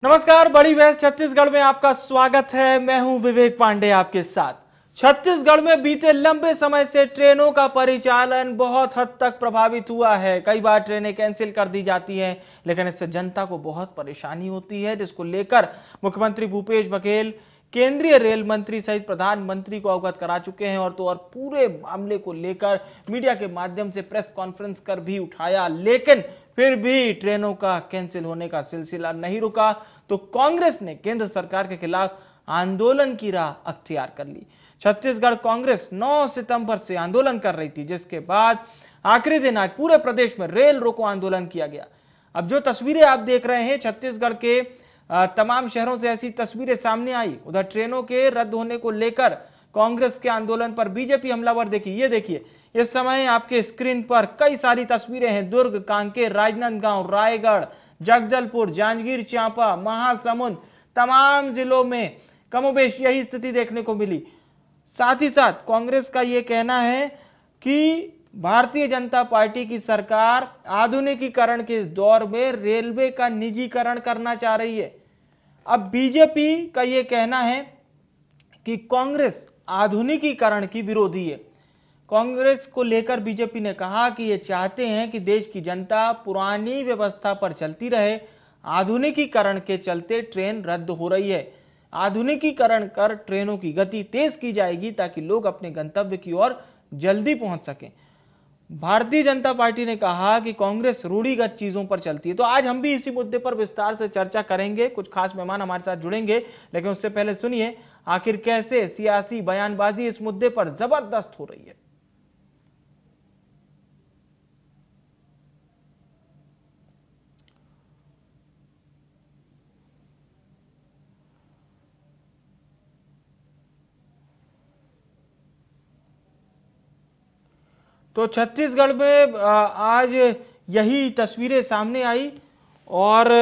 नमस्कार, बड़ी बहस छत्तीसगढ़ में आपका स्वागत है। मैं हूं विवेक पांडे आपके साथ। छत्तीसगढ़ में बीते लंबे समय से ट्रेनों का परिचालन बहुत हद तक प्रभावित हुआ है। कई बार ट्रेनें कैंसिल कर दी जाती हैं, लेकिन इससे जनता को बहुत परेशानी होती है, जिसको लेकर मुख्यमंत्री भूपेश बघेल केंद्रीय रेल मंत्री सहित प्रधानमंत्री को अवगत करा चुके हैं और पूरे मामले को लेकर मीडिया के माध्यम से प्रेस कॉन्फ्रेंस कर भी उठाया, लेकिन फिर भी ट्रेनों का कैंसिल होने का सिलसिला नहीं रुका। तो कांग्रेस ने केंद्र सरकार के खिलाफ आंदोलन की राह अख्तियार कर ली। छत्तीसगढ़ कांग्रेस 9 सितंबर से आंदोलन कर रही थी, जिसके बाद आखिरी दिन आज पूरे प्रदेश में रेल रोको आंदोलन किया गया। अब जो तस्वीरें आप देख रहे हैं, छत्तीसगढ़ के तमाम शहरों से ऐसी तस्वीरें सामने आई। उधर ट्रेनों के रद्द होने को लेकर कांग्रेस के आंदोलन पर बीजेपी हमलावर देखिए, ये देखिए इस समय आपके स्क्रीन पर कई सारी तस्वीरें हैं। दुर्ग, कांकेर, राजनांदगांव, रायगढ़, जगदलपुर, जांजगीर चांपा, महासमुंद, तमाम जिलों में कमोबेश यही स्थिति देखने को मिली। साथ ही साथ कांग्रेस का यह कहना है कि भारतीय जनता पार्टी की सरकार आधुनिकीकरण के इस दौर में रेलवे का निजीकरण करना चाह रही है। अब बीजेपी का यह कहना है कि कांग्रेस आधुनिकीकरण की विरोधी है। कांग्रेस को लेकर बीजेपी ने कहा कि ये चाहते हैं कि देश की जनता पुरानी व्यवस्था पर चलती रहे। आधुनिकीकरण के चलते ट्रेन रद्द हो रही है। आधुनिकीकरण कर ट्रेनों की गति तेज की जाएगी ताकि लोग अपने गंतव्य की ओर जल्दी पहुंच सकें। भारतीय जनता पार्टी ने कहा कि कांग्रेस रूढ़िगत चीजों पर चलती है। तो आज हम भी इसी मुद्दे पर विस्तार से चर्चा करेंगे। कुछ खास मेहमान हमारे साथ जुड़ेंगे, लेकिन उससे पहले सुनिए आखिर कैसे सियासी बयानबाजी इस मुद्दे पर जबरदस्त हो रही है। तो छत्तीसगढ़ में आज यही तस्वीरें सामने आई और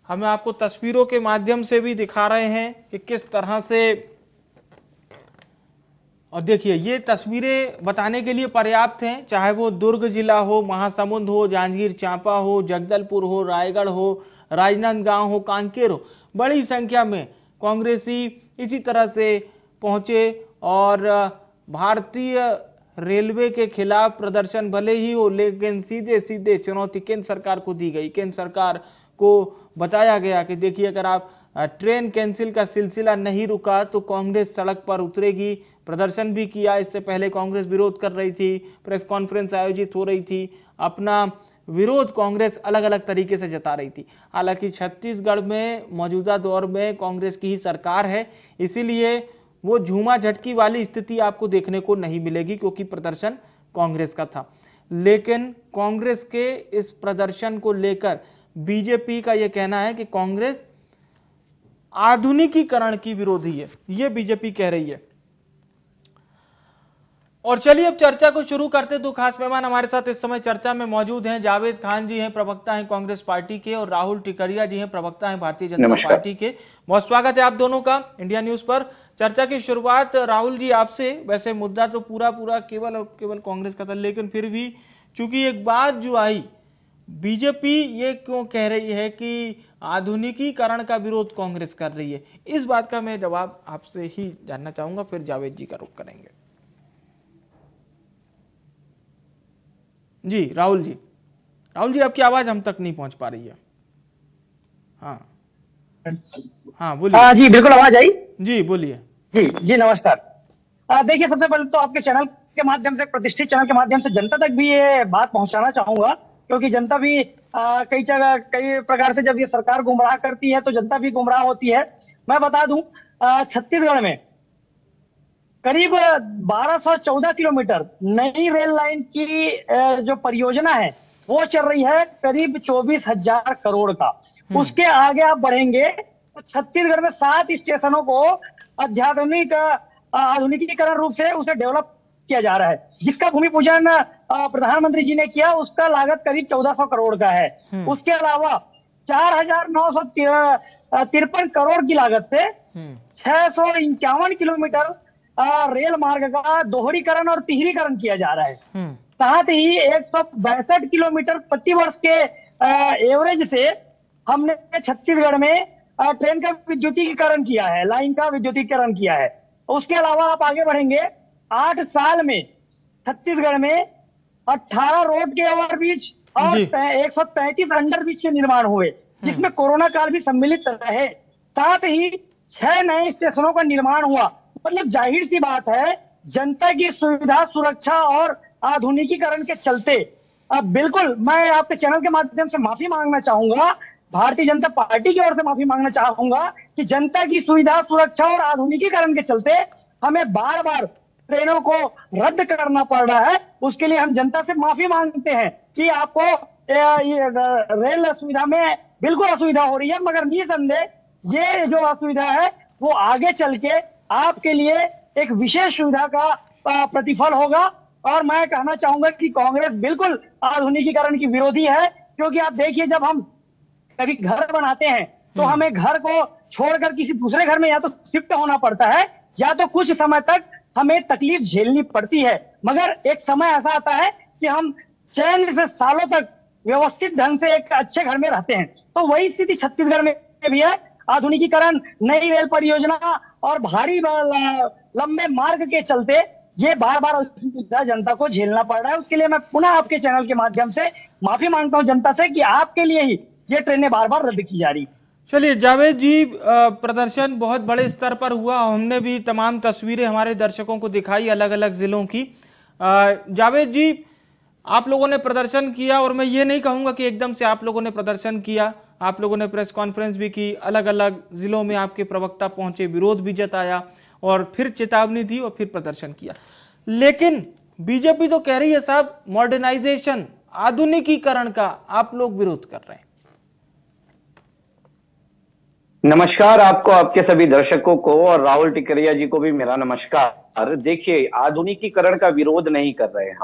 हम आपको तस्वीरों के माध्यम से भी दिखा रहे हैं कि किस तरह से। और देखिए, ये तस्वीरें बताने के लिए पर्याप्त हैं, चाहे वो दुर्ग जिला हो, महासमुंद हो, जांजगीर चांपा हो, जगदलपुर हो, रायगढ़ हो, राजनांदगांव हो, कांकेर हो। बड़ी संख्या में कांग्रेसी इसी तरह से पहुंचे और भारतीय रेलवे के खिलाफ प्रदर्शन भले ही हो, लेकिन सीधे सीधे चुनौती केंद्र सरकार को दी गई। केंद्र सरकार को बताया गया कि देखिए, अगर आप ट्रेन कैंसिल का सिलसिला नहीं रुका तो कांग्रेस सड़क पर उतरेगी। प्रदर्शन भी किया। इससे पहले कांग्रेस विरोध कर रही थी, प्रेस कॉन्फ्रेंस आयोजित हो रही थी, अपना विरोध कांग्रेस अलग अलग तरीके से जता रही थी। हालांकि छत्तीसगढ़ में मौजूदा दौर में कांग्रेस की ही सरकार है, इसीलिए वो झूमा झटकी वाली स्थिति आपको देखने को नहीं मिलेगी, क्योंकि प्रदर्शन कांग्रेस का था। लेकिन कांग्रेस के इस प्रदर्शन को लेकर बीजेपी का यह कहना है कि कांग्रेस आधुनिकीकरण की विरोधी है, यह बीजेपी कह रही है। और चलिए अब चर्चा को शुरू करते। दो खास मेहमान हमारे साथ इस समय चर्चा में मौजूद हैं। जावेद खान जी हैं, प्रवक्ता हैं कांग्रेस पार्टी के, और राहुल टिकरिया जी हैं, प्रवक्ता हैं भारतीय जनता पार्टी के। बहुत स्वागत है आप दोनों का इंडिया न्यूज पर। चर्चा की शुरुआत राहुल जी आपसे। वैसे मुद्दा तो पूरा केवल और केवल कांग्रेस का था, लेकिन फिर भी चूंकि एक बात जो आई, बीजेपी ये क्यों कह रही है कि आधुनिकीकरण का विरोध कांग्रेस कर रही है, इस बात का मैं जवाब आपसे ही जानना चाहूंगा, फिर जावेद जी का रुख करेंगे। जी राहुल जी, आपकी आवाज हम तक नहीं पहुंच पा रही है। हाँ हाँ बोलिए। हाँ जी, बिल्कुल आवाज आई। जी बोलिए। जी जी, नमस्कार। देखिए, सबसे पहले तो आपके चैनल के माध्यम से, प्रतिष्ठित चैनल के माध्यम से जनता तक भी ये बात पहुंचाना चाहूंगा, क्योंकि जनता भी कई जगह कई प्रकार से जब ये सरकार गुमराह करती है तो जनता भी गुमराह होती है। मैं बता दूं, छत्तीसगढ़ में करीब 1214 किलोमीटर नई रेल लाइन की जो परियोजना है वो चल रही है, करीब 24,000 करोड़ का। उसके आगे आप बढ़ेंगे तो छत्तीसगढ़ में 7 स्टेशनों को आधुनिकीकरण रूप से उसे डेवलप किया जा रहा है, जिसका भूमि पूजन प्रधानमंत्री जी ने किया। उसका लागत करीब 1400 करोड़ का है। उसके अलावा 4,953 करोड़ की लागत से 651 किलोमीटर रेल मार्ग का दोहरीकरण और तिहरीकरण किया जा रहा है। साथ ही 162 किलोमीटर प्रति वर्ष के एवरेज से हमने छत्तीसगढ़ में ट्रेन का विद्युतीकरण किया है, लाइन का विद्युतीकरण किया है। उसके अलावा आप आगे बढ़ेंगे, 8 साल में छत्तीसगढ़ में 18 रोड के ओवरब्रिज और जी 133 अंडरब्रिज के निर्माण हुए, जिसमें कोरोना काल भी सम्मिलित रहे। साथ ही 6 नए स्टेशनों का निर्माण हुआ। मतलब जाहिर सी बात है, जनता की सुविधा, सुरक्षा और आधुनिकीकरण के चलते अब बिल्कुल मैं आपके चैनल के माध्यम से माफी मांगना चाहूंगा, भारतीय जनता पार्टी की ओर से माफी मांगना चाहूंगा कि जनता की सुविधा, सुरक्षा और आधुनिकीकरण के चलते हमें बार बार ट्रेनों को रद्द करना पड़ रहा है। उसके लिए हम जनता से माफी मांगते हैं कि आपको ये रेल सुविधा में बिल्कुल असुविधा हो रही है, मगर निसंदेह ये जो असुविधा है वो आगे चल के आपके लिए एक विशेष सुविधा का प्रतिफल होगा। और मैं कहना चाहूंगा कि कांग्रेस बिल्कुल आधुनिकीकरण की विरोधी है, क्योंकि आप देखिए, जब हम कभी घर बनाते हैं तो हमें घर को छोड़कर किसी दूसरे घर में या तो शिफ्ट होना पड़ता है, या तो कुछ समय तक हमें तकलीफ झेलनी पड़ती है। मगर एक समय ऐसा आता है कि हम चैन से सालों तक व्यवस्थित ढंग से एक अच्छे घर में रहते हैं। तो वही स्थिति छत्तीसगढ़ में भी है। आधुनिकीकरण, नई रेल परियोजना और भारी लंबे मार्ग के चलते ये बार बार असुविधा जनता को झेलना पड़ रहा है। उसके लिए मैं पुनः आपके चैनल के माध्यम से माफी मांगता हूं जनता से कि आपके लिए ही ये ट्रेनें बार बार रद्द की जा रही। चलिए जावेद जी, प्रदर्शन बहुत बड़े स्तर पर हुआ, हमने भी तमाम तस्वीरें हमारे दर्शकों को दिखाई अलग अलग जिलों की। जावेद जी, आप लोगों ने प्रदर्शन किया और मैं ये नहीं कहूंगा कि एकदम से आप लोगों ने प्रदर्शन किया, आप लोगों ने प्रेस कॉन्फ्रेंस भी की, अलग अलग जिलों में आपके प्रवक्ता पहुंचे, विरोध भी जताया और फिर चेतावनी दी और फिर प्रदर्शन किया। लेकिन बीजेपी तो कह रही है साहब मॉडर्नाइजेशन, आधुनिकीकरण का आप लोग विरोध कर रहे हैं। नमस्कार आपको, आपके सभी दर्शकों को, और राहुल टिकरिया जी को भी मेरा नमस्कार। देखिए, आधुनिकीकरण का विरोध नहीं कर रहे हैं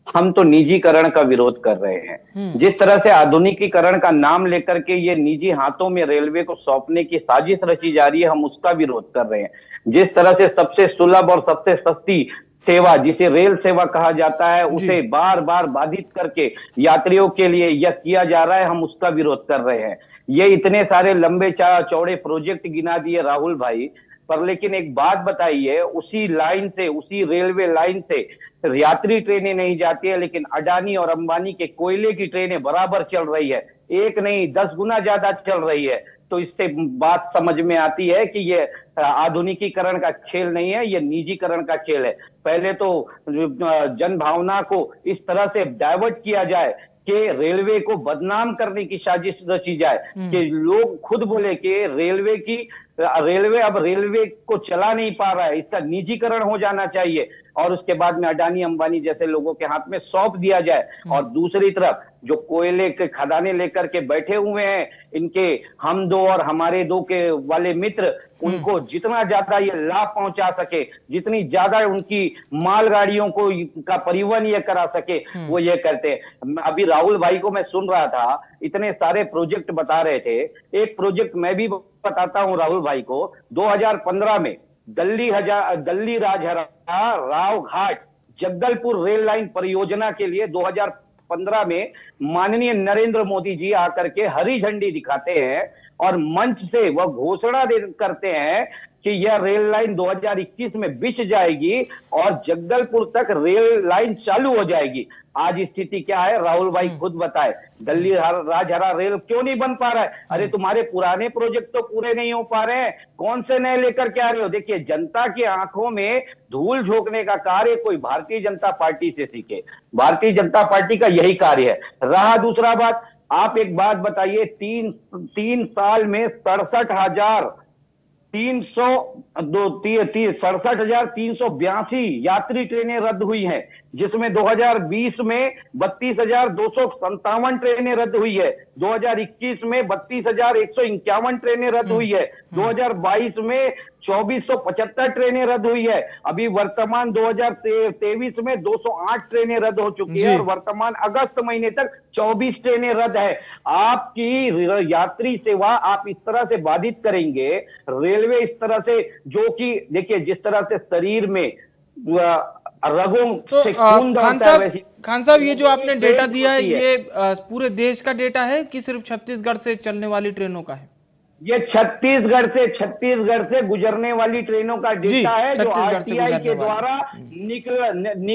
हम तो निजीकरण का विरोध कर रहे हैं। जिस तरह से आधुनिकीकरण का नाम लेकर के ये निजी हाथों में रेलवे को सौंपने की साजिश रची जा रही है, हम उसका विरोध कर रहे हैं। जिस तरह से सबसे सुलभ और सबसे सस्ती सेवा, जिसे रेल सेवा कहा जाता है, उसे बार बार बाधित करके यात्रियों के लिए यह किया जा रहा है, हम उसका विरोध कर रहे हैं। ये इतने सारे लंबे चौड़े प्रोजेक्ट गिना दिए राहुल भाई, पर लेकिन एक बात बताइए, उसी लाइन से, उसी रेलवे लाइन से यात्री ट्रेनें नहीं जाती है, लेकिन अडानी और अंबानी के कोयले की ट्रेनें बराबर चल रही है, एक नहीं 10 गुना ज्यादा चल रही है। तो इससे बात समझ में आती है कि ये आधुनिकीकरण का खेल नहीं है, ये निजीकरण का खेल है। पहले तो जन भावना को इस तरह से डाइवर्ट किया जाए कि रेलवे को बदनाम करने की साजिश रची जाए, कि लोग खुद बोले कि रेलवे अब रेलवे को चला नहीं पा रहा है, इसका निजीकरण हो जाना चाहिए, और उसके बाद में अडानी अंबानी जैसे लोगों के हाथ में सौंप दिया जाए। और दूसरी तरफ जो कोयले के खदानें लेकर के बैठे हुए हैं, इनके हम दो और हमारे दो के वाले मित्र, उनको जितना ज्यादा ये लाभ पहुंचा सके, जितनी ज्यादा उनकी मालगाड़ियों को का परिवहन ये करा सके, वो ये करते हैं। अभी राहुल भाई को मैं सुन रहा था, इतने सारे प्रोजेक्ट बता रहे थे। एक प्रोजेक्ट मैं भी बताता हूं राहुल भाई को। 2015 में दल्ली राजहरा राव घाट जगदलपुर रेल लाइन परियोजना के लिए 2015 में माननीय नरेंद्र मोदी जी आकर के हरी झंडी दिखाते हैं और मंच से वह घोषणा करते हैं कि यह रेल लाइन 2021 में बिछ जाएगी और जगदलपुर तक रेल लाइन चालू हो जाएगी। आज स्थिति क्या है राहुल भाई खुद बताए, दिल्ली राजहरा रेल क्यों नहीं बन पा रहा है? अरे तुम्हारे पुराने प्रोजेक्ट तो पूरे नहीं हो पा रहे हैं, कौन से नए लेकर के आ रहे हो? देखिए, जनता की आंखों में धूल झोंकने का कार्य कोई भारतीय जनता पार्टी से सीखे, भारतीय जनता पार्टी का यही कार्य है। रहा दूसरा बात, आप एक बात बताइए, तीन साल में 67,382 यात्री ट्रेनें रद्द हुई हैं, जिसमें 2020 में 32,257 ट्रेनें रद्द हुई है, 2021 में 32,151 ट्रेनें रद्द हुई है, 2022 में 2,475 ट्रेनें रद्द हुई है, अभी वर्तमान 2023 में 208 ट्रेनें रद्द हो चुकी है, और वर्तमान अगस्त महीने तक 24 ट्रेनें रद्द है। आपकी यात्री सेवा आप इस तरह से बाधित करेंगे, रेलवे इस तरह से, जो कि देखिए जिस तरह से शरीर में रगों तो से खून दौड़ता है वैसी खान साहब ये जो आपने डेटा दिया है होती है। ये पूरे देश का डेटा है कि सिर्फ छत्तीसगढ़ से चलने वाली ट्रेनों का है? ये छत्तीसगढ़ से गुजरने वाली ट्रेनों का जी, डेटा है, जो छत्तीसगढ़ से आरटीआई गुजरने के वाली।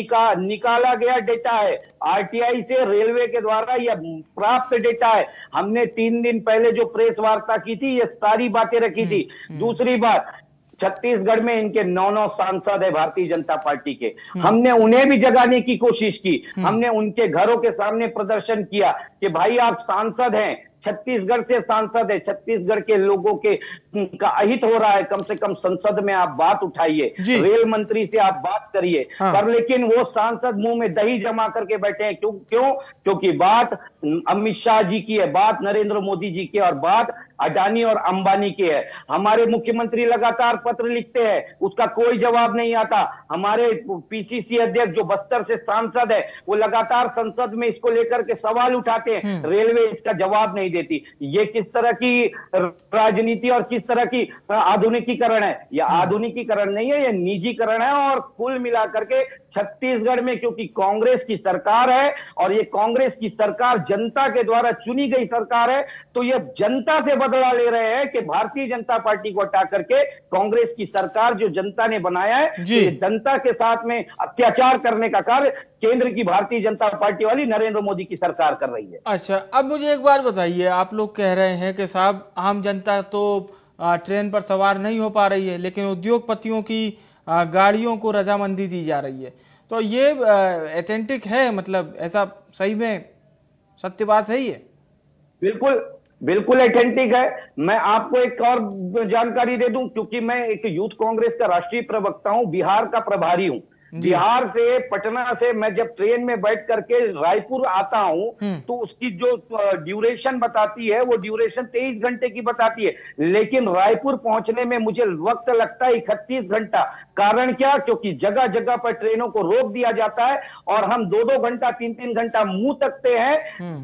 द्वारा निकाला गया डेटा है। आरटीआई से रेलवे के द्वारा यह प्राप्त डेटा है। हमने 3 दिन पहले जो प्रेस वार्ता की थी, ये सारी बातें रखी थी। दूसरी बात, छत्तीसगढ़ में इनके 9 सांसद है भारतीय जनता पार्टी के। हमने उन्हें भी जगाने की कोशिश की। हमने उनके घरों के सामने प्रदर्शन किया कि भाई आप सांसद हैं, छत्तीसगढ़ से सांसद है, छत्तीसगढ़ के लोगों के का अहित हो रहा है, कम से कम संसद में आप बात उठाइए, रेल मंत्री से आप बात करिए। पर लेकिन वो सांसद मुंह में दही जमा करके बैठे हैं। क्यों? क्योंकि बात अमित शाह जी की है, बात नरेंद्र मोदी जी की, और बात अडानी और अंबानी की है। हमारे मुख्यमंत्री लगातार पत्र लिखते हैं, उसका कोई जवाब नहीं आता। हमारे पीसीसी अध्यक्ष जो बस्तर से सांसद है, वो लगातार संसद में इसको लेकर के सवाल उठाते हैं, रेलवे इसका जवाब नहीं देती। ये किस तरह की राजनीति और किस तरह की आधुनिकीकरण है? यह आधुनिकीकरण नहीं है, यह निजीकरण है। और कुल मिलाकर के छत्तीसगढ़ में क्योंकि कांग्रेस की सरकार है और ये कांग्रेस की सरकार जनता के द्वारा चुनी गई सरकार है, तो ये जनता से बदला ले रहे हैं कि भारतीय जनता पार्टी को हटा करके कांग्रेस की सरकार जो जनता ने बनाया है, तो ये जनता के साथ में अत्याचार करने का कार्य केंद्र की भारतीय जनता पार्टी वाली नरेंद्र मोदी की सरकार कर रही है। अच्छा, अब मुझे एक बात बताइए, आप लोग कह रहे हैं कि साहब आम जनता तो ट्रेन पर सवार नहीं हो पा रही है, लेकिन उद्योगपतियों की गाड़ियों को रजामंदी दी जा रही है, तो ये ऑथेंटिक है? मतलब ऐसा सही में सत्य बात है ये? बिल्कुल ऑथेंटिक है। मैं आपको एक और जानकारी दे दूं, क्योंकि मैं एक यूथ कांग्रेस का राष्ट्रीय प्रवक्ता हूं, बिहार का प्रभारी हूं। बिहार से, पटना से मैं जब ट्रेन में बैठ करके रायपुर आता हूं, तो उसकी जो ड्यूरेशन बताती है, वो ड्यूरेशन 23 घंटे की बताती है, लेकिन रायपुर पहुंचने में मुझे वक्त लगता है 31 घंटा। कारण क्या? क्योंकि जगह जगह पर ट्रेनों को रोक दिया जाता है और हम 2-2 घंटा, 3-3 घंटा मुंह तकते हैं।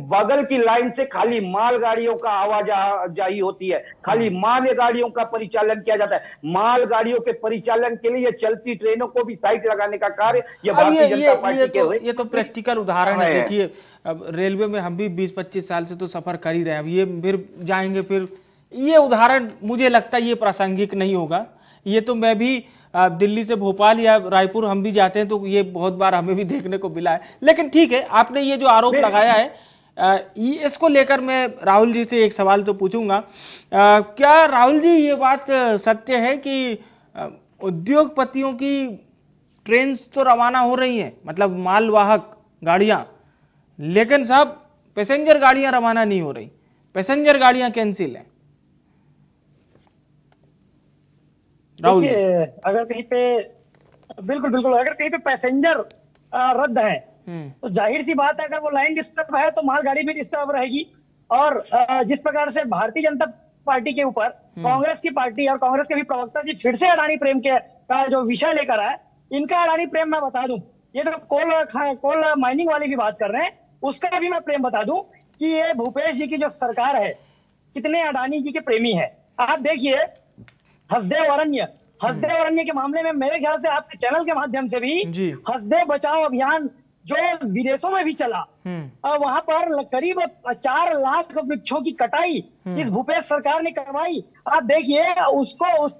बगल की लाइन से खाली मालगाड़ियों का आवाजाही होती है, खाली मालगाड़ियों का परिचालन किया जाता है। मालगाड़ियों के परिचालन के लिए चलती ट्रेनों को भी साइड लगाने का कार्य ये भारतीय जनता पार्टी के ये तो प्रैक्टिकल उदाहरण है। देखिए, अब रेलवे में हम भी 20-25 साल से तो सफर कर ही रहे हैं, अब ये फिर जाएंगे, फिर ये उदाहरण मुझे लगता है ये प्रासंगिक नहीं होगा। ये तो मैं भी दिल्ली से भोपाल या रायपुर हम भी जाते हैं, तो ये बहुत बार हमें भी देखने को मिला है। लेकिन ठीक है, आपने ये जो आरोप लगाया है, इसको लेकर मैं राहुल जी से एक सवाल तो पूछूंगा। क्या राहुल जी ये बात सत्य है कि उद्योगपतियों की ट्रेन तो रवाना हो रही हैं, मतलब मालवाहक गाड़ियां, लेकिन साहब पैसेंजर गाड़ियां रवाना नहीं हो रही, पैसेंजर गाड़ियां कैंसिल है? राहुल, अगर कहीं पे बिल्कुल अगर कहीं पे पैसेंजर रद्द है, तो जाहिर सी बात है, अगर वो लाइन डिस्टर्ब है तो मालगाड़ी भी डिस्टर्ब रहेगी। और जिस प्रकार से भारतीय जनता पार्टी के ऊपर कांग्रेस की पार्टी और कांग्रेस के भी प्रवक्ता जी फिर से अडानी प्रेम का जो विषय लेकर आए, इनका अडानी प्रेम मैं बता दूं, ये तो कोल माइनिंग वाली भी बात कर रहे हैं, उसका भी मैं प्रेम बता दूं कि ये भूपेश जी की जो सरकार है, कितने अडानी जी के प्रेमी है। आप देखिए, हसदेव अरण्य के मामले में मेरे ख्याल से आपके चैनल के माध्यम से भी हसदेव बचाओ अभियान जो विदेशों में भी चला, वहां पर करीब 4 लाख वृक्षों की कटाई इस भूपेश सरकार ने करवाई। आप देखिए,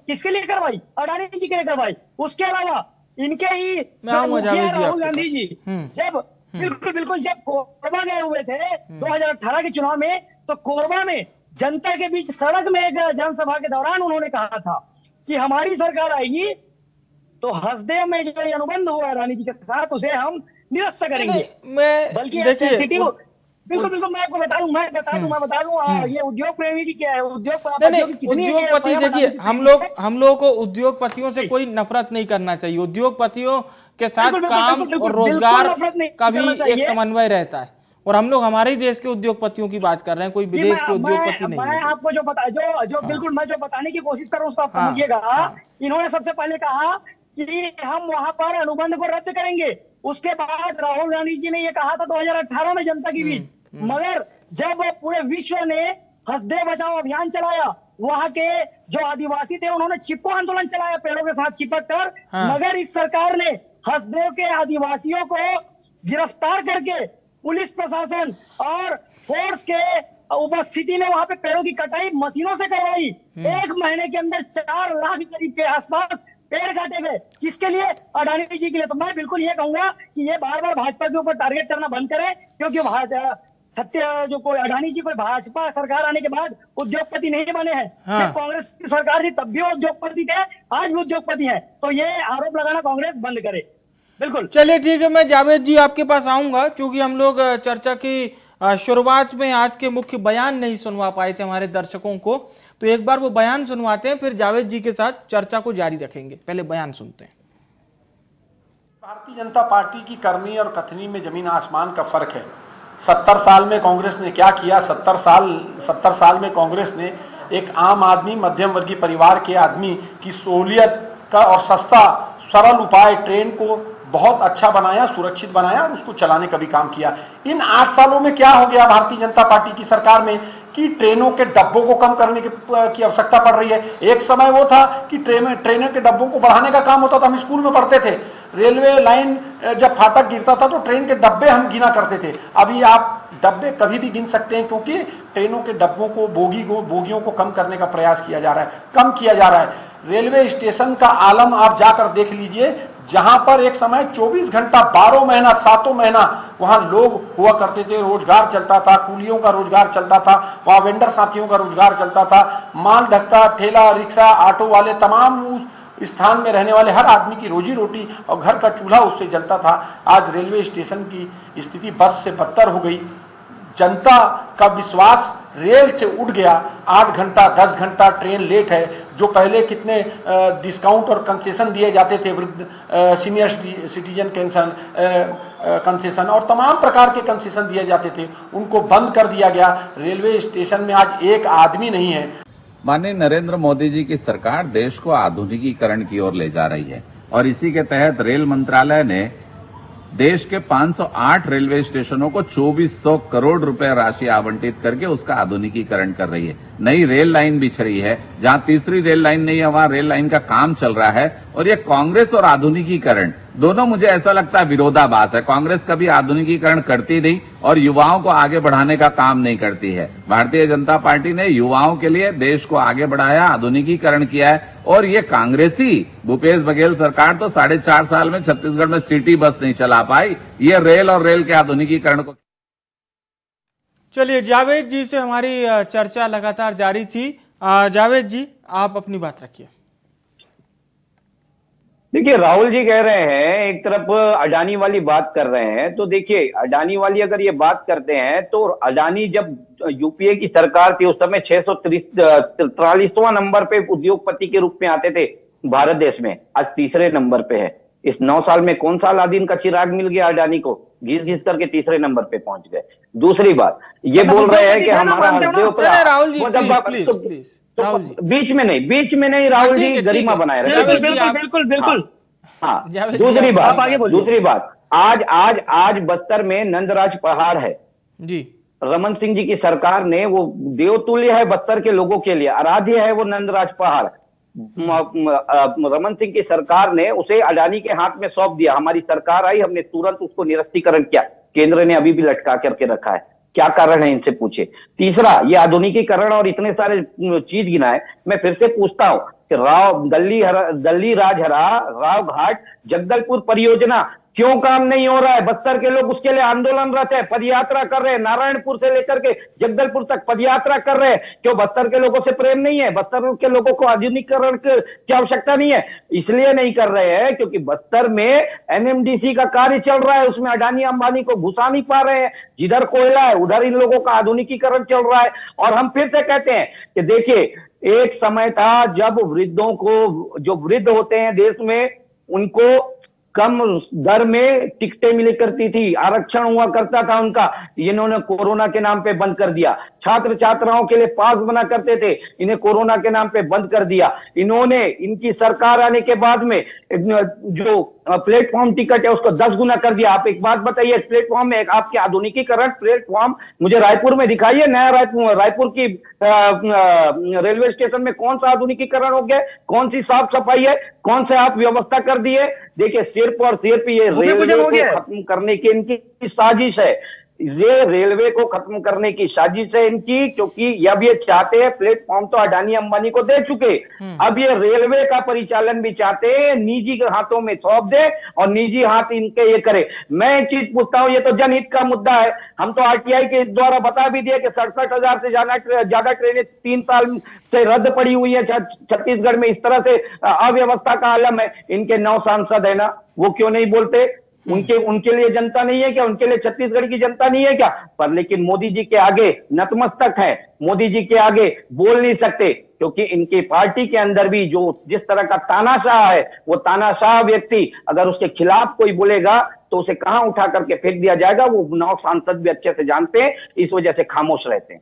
किसके लिए करवाई? अडानी जी के लिए करवाई। उसके अलावा इनके ही राहुल गांधी जी जब बिल्कुल जब कोरबा गए हुए थे 2018 के चुनाव में, तो कोरबा में जनता के बीच सड़क में एक जनसभा के दौरान उन्होंने कहा था कि हमारी सरकार आएगी तो हसदेव में जो अनुबंध हुआ रानी जी के साथ, उसे हम निरस्त करेंगे। बल्कि बिल्कुल मैं आपको बता दूं, ये उद्योग प्रेमी की क्या है, उद्योगपति, देखिए हम लोगों को उद्योगपतियों से कोई नफरत नहीं करना चाहिए। उद्योगपतियों के साथ काम और रोजगार का भी एक समन्वय रहता है, और हम लोग हमारे ही देश के उद्योगपतियों की बात कर रहे हैं, कोई विदेश के उद्योगपति नहीं। मैं आपको बिल्कुल मैं जो बताने की कोशिश कर रहा हूँ उसको आप समझिएगा। इन्होंने सबसे पहले कहा कि हम वहां पर अनुबंध को रद्द करेंगे। उसके बाद राहुल गांधी जी ने ये कहा था 2018 में जनता के बीच, मगर जब पूरे विश्व ने हसदेव बचाओ अभियान चलाया, वहां के जो आदिवासी थे उन्होंने चिपको आंदोलन चलाया, पेड़ों के साथ चिपक कर, मगर इस सरकार ने हसदेव के आदिवासियों को गिरफ्तार करके पुलिस प्रशासन और फोर्स के उपस्थिति में वहां पे पेड़ों की कटाई मशीनों से करवाई। 1 महीने के अंदर 4 लाख करीब के आसपास पेड़ काटे गए। किसके लिए? अडानी जी के लिए। तो मैं बिल्कुल ये कहूंगा कि ये बार बार भाजपा के ऊपर टारगेट करना बंद करें, क्योंकि सत्य जो कोई अडानी जी कोई भाजपा सरकार आने के बाद उद्योगपति नहीं बने हैं। जब कांग्रेस की सरकार थी तब भी वो उद्योगपति थे, आज भी उद्योगपति हैं। तो ये आरोप लगाना कांग्रेस बंद करे। बिल्कुल। चलिए ठीक है, मैं जावेद जी आपके पास आऊंगा, क्योंकि हम लोग चर्चा की शुरुआत में आज के मुख्य बयान नहीं सुनवा पाए थे हमारे दर्शकों को, तो एक बार वो बयान सुनवाते हैं, फिर जावेद जी के साथ चर्चा को जारी रखेंगे। पहले बयान सुनते हैं। भारतीय जनता पार्टी की करनी और कथनी में जमीन आसमान का फर्क है। 70 साल में कांग्रेस ने क्या किया? 70 साल में कांग्रेस ने एक आम आदमी, मध्यम वर्गीय परिवार के आदमी की सहूलियत का और सस्ता सरल उपाय ट्रेन को बहुत अच्छा बनाया, सुरक्षित बनाया और उसको चलाने का भी काम किया। इन 8 सालों में क्या हो गया भारतीय जनता पार्टी की सरकार में कि ट्रेनों के डब्बों को कम करने की आवश्यकता पड़ रही है। एक समय वो था कि ट्रेनों के डब्बों को बढ़ाने का काम होता था। हम स्कूल में पढ़ते थे, रेलवे लाइन जब फाटक गिरता था तो ट्रेन के डब्बे हम गिना करते थे। अभी आप डब्बे कभी भी गिन सकते हैं, क्योंकि ट्रेनों के डब्बों को, बोगियों को कम करने का प्रयास किया जा रहा है, कम किया जा रहा है। रेलवे स्टेशन का आलम आप जाकर देख लीजिए, जहां पर एक समय 24 घंटा 12 महीना 7 महीना वहां लोग हुआ करते थे, रोजगार चलता था, कूलियों का रोजगार चलता था, वहां वेंडर साथियों का रोजगार चलता था, माल धक्का, ठेला, रिक्शा, ऑटो वाले, तमाम उस स्थान में रहने वाले हर आदमी की रोजी रोटी और घर का चूल्हा उससे जलता था। आज रेलवे स्टेशन की स्थिति बद से बदतर हो गई। जनता का विश्वास रेल से उठ गया। 8 घंटा 10 घंटा ट्रेन लेट है। जो पहले कितने डिस्काउंट और कंसेशन दिए जाते थे, वृद्ध सीनियर सिटीजन कंसेशन और तमाम प्रकार के कंसेशन दिए जाते थे, उनको बंद कर दिया गया। रेलवे स्टेशन में आज एक आदमी नहीं है। माननीय नरेंद्र मोदी जी की सरकार देश को आधुनिकीकरण की ओर ले जा रही है और इसी के तहत रेल मंत्रालय ने देश के 508 रेलवे स्टेशनों को 2400 करोड़ रुपए राशि आवंटित करके उसका आधुनिकीकरण कर रही है। नई रेल लाइन बिछ रही है, जहां तीसरी रेल लाइन नहीं है वहां रेल लाइन का काम चल रहा है। और ये कांग्रेस और आधुनिकीकरण दोनों मुझे ऐसा लगता है विरोधाभास है। कांग्रेस कभी आधुनिकीकरण करती नहीं और युवाओं को आगे बढ़ाने का काम नहीं करती है। भारतीय जनता पार्टी ने युवाओं के लिए देश को आगे बढ़ाया, आधुनिकीकरण किया है। और ये कांग्रेसी भूपेश बघेल सरकार तो 4.5 साल में छत्तीसगढ़ में सिटी बस नहीं चला पाई। ये रेल और रेल के आधुनिकीकरण को। चलिए, जावेद जी से हमारी चर्चा लगातार जारी थी। जावेद जी, आप अपनी बात रखिए। देखिए, राहुल जी कह रहे हैं, एक तरफ अडानी वाली बात कर रहे हैं, तो देखिए अडानी वाली अगर ये बात करते हैं तो अडानी जब यूपीए की सरकार थी उस समय 643वां नंबर पे उद्योगपति के रूप में आते थे भारत देश में। आज तीसरे नंबर पे है। इस 9 साल में कौन सा अलादीन का चिराग मिल गया अडानी को? घिस घिस करके तीसरे नंबर पे पहुंच गए। दूसरी बात ये बोल रहे हैं कि हमारा राहुल जी प्लीज तो बीच में नहीं राहुल जी गरिमा बनाए रहे। बिल्कुल। हाँ, दूसरी बात आज बस्तर में नंदराज पहाड़ है जी। रमन सिंह जी की सरकार ने, वो देवतुल्य है बस्तर के लोगों के लिए, आराध्य है वो नंदराज पहाड़। रमन सिंह की सरकार ने उसे अडानी के हाथ में सौंप दिया। हमारी सरकार आई, हमने तुरंत उसको निरस्तीकरण किया। केंद्र ने अभी भी लटका करके रखा है। क्या कारण है इनसे पूछे। तीसरा, ये आधुनिकीकरण और इतने सारे चीज गिनाए। मैं फिर से पूछता हूं कि दल्ली राजहरा राव घाट जगदलपुर परियोजना क्यों काम नहीं हो रहा है? बस्तर के लोग उसके लिए आंदोलनरत है, पदयात्रा कर रहे हैं, नारायणपुर से लेकर के जगदलपुर तक पदयात्रा कर रहे हैं। क्यों बस्तर के लोगों से प्रेम नहीं है? बस्तर के लोगों को आधुनिकीकरण की आवश्यकता नहीं है? इसलिए नहीं कर रहे हैं क्योंकि बस्तर में एनएमडीसी का कार्य चल रहा है, उसमें अडानी अंबानी को घुसा नहीं पा रहे हैं। जिधर कोयला है उधर इन लोगों का आधुनिकीकरण चल रहा है। और हम फिर से कहते हैं कि देखिए, एक समय था जब वृद्धों को, जो वृद्ध होते हैं देश में, उनको कम दर में टिकटें मिली करती थी, आरक्षण हुआ करता था उनका। इन्होंने कोरोना के नाम पे बंद कर दिया। छात्र छात्राओं के लिए पास बना करते थे, इन्हें कोरोना के नाम पे बंद कर दिया। इन्होंने, इनकी सरकार आने के बाद में जो प्लेटफॉर्म टिकट है उसको 10 गुना कर दिया। आप एक बात बताइए, प्लेटफॉर्म में आपके आधुनिकीकरण प्लेटफॉर्म मुझे रायपुर में दिखाइए। नया रायपुर की रेलवे स्टेशन में कौन सा आधुनिकीकरण हो गया? कौन सी साफ सफाई है? कौन से आप व्यवस्था कर दिए? देखिए, सिर्फ और सिर्फ ये रेलवे को खत्म करने की इनकी साजिश है। ये रेलवे को खत्म करने की साजिश है इनकी, क्योंकि अब ये चाहते हैं, प्लेटफॉर्म तो अडानी अंबानी को दे चुके, अब ये रेलवे का परिचालन भी चाहते हैं निजी के हाथों में सौंप दे और निजी हाथ इनके ये करे। मैं एक चीज पूछता हूं, ये तो जनहित का मुद्दा है। हम तो आरटीआई के द्वारा बता भी दिए कि 67,000 से ज्यादा ट्रेनें 3 साल से रद्द पड़ी हुई है छत्तीसगढ़ में। इस तरह से अव्यवस्था का आलम है। इनके 9 सांसद है ना, वो क्यों नहीं बोलते? उनके लिए जनता नहीं है क्या? उनके लिए छत्तीसगढ़ की जनता नहीं है क्या? पर लेकिन मोदी जी के आगे नतमस्तक है, मोदी जी के आगे बोल नहीं सकते, क्योंकि इनकी पार्टी के अंदर भी जो जिस तरह का तानाशाह है, वो तानाशाह व्यक्ति अगर उसके खिलाफ कोई बोलेगा तो उसे कहां उठा करके फेंक दिया जाएगा, वो 9 सांसद भी अच्छे से जानते हैं, इस वजह से खामोश रहते हैं।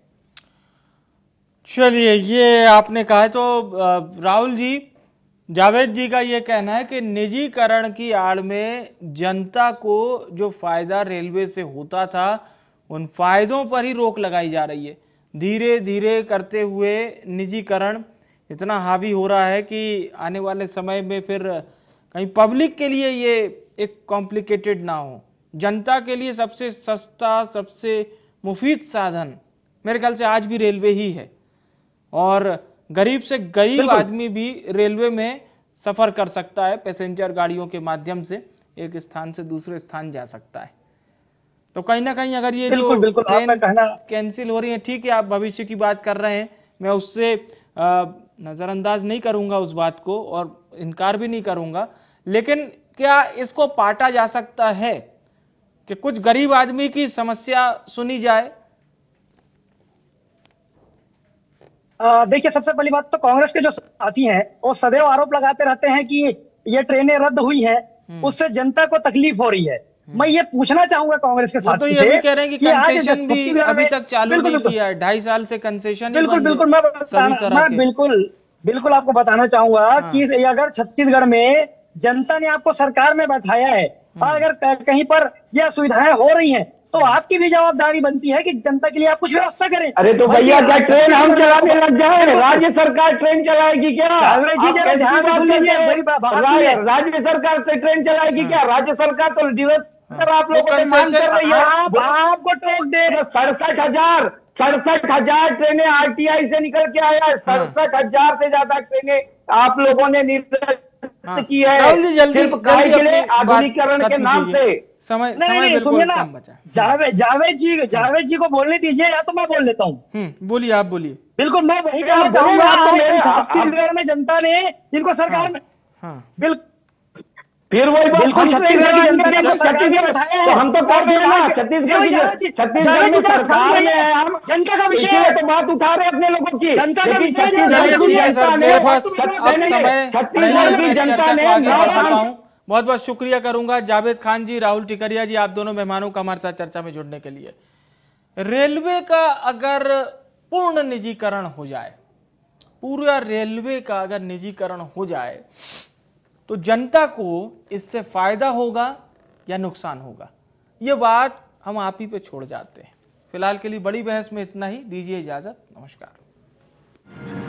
चलिए, ये आपने कहा। तो राहुल जी, जावेद जी का ये कहना है कि निजीकरण की आड़ में जनता को जो फायदा रेलवे से होता था, उन फायदों पर ही रोक लगाई जा रही है। धीरे धीरे करते हुए निजीकरण इतना हावी हो रहा है कि आने वाले समय में फिर कहीं पब्लिक के लिए ये एक कॉम्प्लिकेटेड ना हो। जनता के लिए सबसे सस्ता, सबसे मुफीद साधन मेरे ख्याल से आज भी रेलवे ही है, और गरीब से गरीब आदमी भी रेलवे में सफर कर सकता है। पैसेंजर गाड़ियों के माध्यम से एक स्थान से दूसरे स्थान जा सकता है। तो कहीं ना कहीं अगर ये जो ट्रेन कैंसिल हो रही है, ठीक है, आप भविष्य की बात कर रहे हैं, मैं उससे नजरअंदाज नहीं करूंगा उस बात को, और इनकार भी नहीं करूंगा, लेकिन क्या इसको पाटा जा सकता है कि कुछ गरीब आदमी की समस्या सुनी जाए? देखिए, सबसे पहली बात तो कांग्रेस के जो साथी हैं वो सदैव आरोप लगाते रहते हैं कि ये ट्रेनें रद्द हुई हैं, उससे जनता को तकलीफ हो रही है। मैं ये पूछना चाहूंगा कांग्रेस के साथी तो ये भी कह रहे हैं कि कंसेशन भी अभी तक चालू नहीं किया है, 2.5 साल से कंसेशन। बिल्कुल आपको बताना चाहूंगा कि अगर छत्तीसगढ़ में जनता ने आपको सरकार में बैठाया है और अगर कहीं पर यह सुविधाएं हो रही हैं, तो आपकी भी जवाबदारी बनती है कि जनता के लिए आप कुछ व्यवस्था करें। अरे तो भैया, क्या ट्रेन हम चलाने लग जाए? राज्य सरकार ट्रेन चलाएगी क्या? राज्य सरकार से ट्रेन चलाएगी क्या? राज्य सरकार तो डिवेलपर आप लोगों को मांग कर रही है। आपको टोक दे 67,000 ट्रेनें आरटीआई से निकल के आया है। 67,000 से ज्यादा ट्रेनें आप लोगों ने निर्धारित की है, सिर्फ काय के लिए आधुनिकीकरण के नाम से। समय सुनिए ना, जावेद जी को बोलने दीजिए, या तो मैं बोल लेता हूँ। बोलिए, आप बोलिए। बिल्कुल, मैं वही कहना चाहूंगा। छत्तीसगढ़ में जनता ने जिनको सरकार में बिल्कुल फिर वही बिल्कुल छत्तीसगढ़ की जनता ने तो हम तो कर रहे हैं ना। छत्तीसगढ़ में सरकार में है, हम जनता का विषय तो बात उठा रहे अपने लोगों की। जनता का विषय छत्तीसगढ़ की जनता ने बहुत बहुत शुक्रिया करूंगा जावेद खान जी, राहुल टिकरिया जी, आप दोनों मेहमानों का हमारे साथ चर्चा में जुड़ने के लिए। रेलवे का अगर पूर्ण निजीकरण हो जाए, पूरा रेलवे का अगर निजीकरण हो जाए, तो जनता को इससे फायदा होगा या नुकसान होगा, ये बात हम आप ही पे छोड़ जाते हैं। फिलहाल के लिए बड़ी बहस में इतना ही, दीजिए इजाजत, नमस्कार।